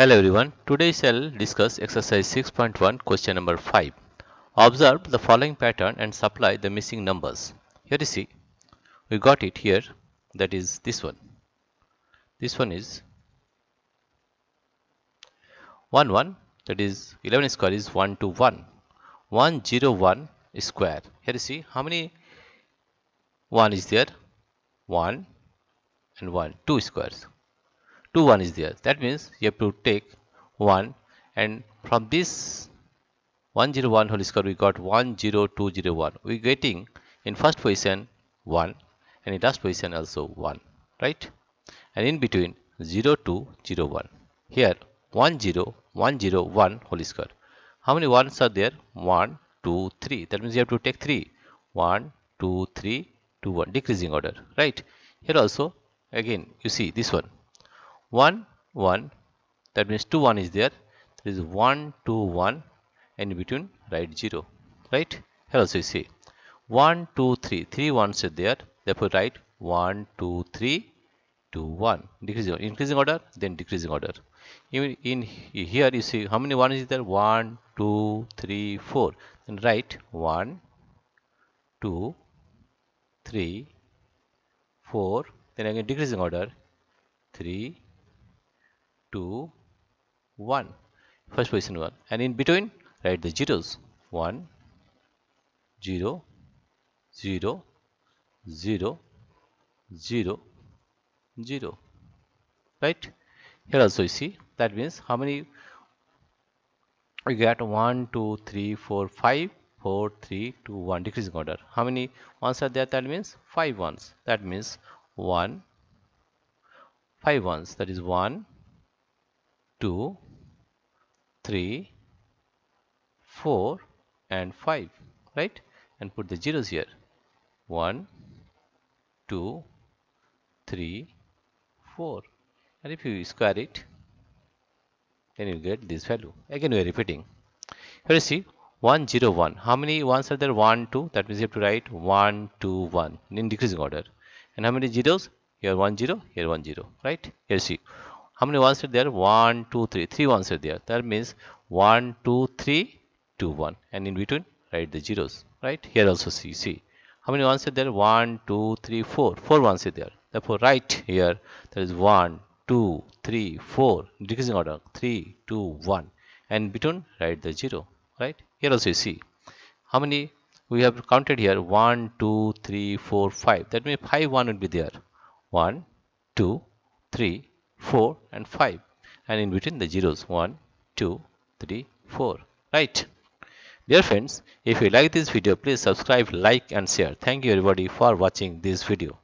Hello everyone, today I shall discuss exercise 6.1 question number 5. Observe the following pattern and supply the missing numbers. Here you see, we got it here, that is this one. This one is 1 1, that is 11 square is 1 to 1. 1 0 1 square. Here you see, how many 1 is there? 1 and 1, 2 squares. 2 1 is there. That means you have to take 1 and from this 101 whole square we got 10201. We getting in first position 1 and in last position also 1, right? And in between 0201. Here 10101 whole square. How many ones are there? 1 2 3. That means you have to take 3. 1 2 3 2 1, decreasing order, right? Here also again you see this one 1 1, that means 2 1 is there. There is 1 2 1 and in between write 0, right? Here also you see 1 2 3, 3 ones are there, therefore write 1 2 3 2 1, increasing order, then decreasing order. Even in here you see how many 1 is there? 1 2 3 4, then write 1 2 3 4, then again decreasing order 3 2 1, first position 1, and in between write the zeros 1 0 0 0 0 0, right? Here also you see, that means how many we get? 1 2 3 4 5 4 3 2 1, decreasing order. How many ones are there? That means 5 ones. That means 1 5 ones, that is 1 2 3 4 and 5, right? And put the zeros here 1 2 3 4, and if you square it then you get this value. Again we are repeating. Here you see 101, how many ones are there? 1 2, that means you have to write 1 2 1 in decreasing order. And how many zeros? Here 1 0, here 1 0, right? Here you see how many ones are there? 1 2 3, 3 ones are there. That means 1 2 3 2 1, and in between write the zeros, right? Here also see how many ones are there? 1 2 3 4, 4 ones are there. Therefore write here, that is 1 2 3 4, decreasing order 3 2 1, and between write the 0, right? Here also you see how many we have counted here? 1 2 3 4 5, that means 5 1 will be there. 1 2 3 4 and 5, and in between the zeros 1 2 3 4, right? Dear friends, if you like this video, please subscribe, like and share. Thank you everybody for watching this video.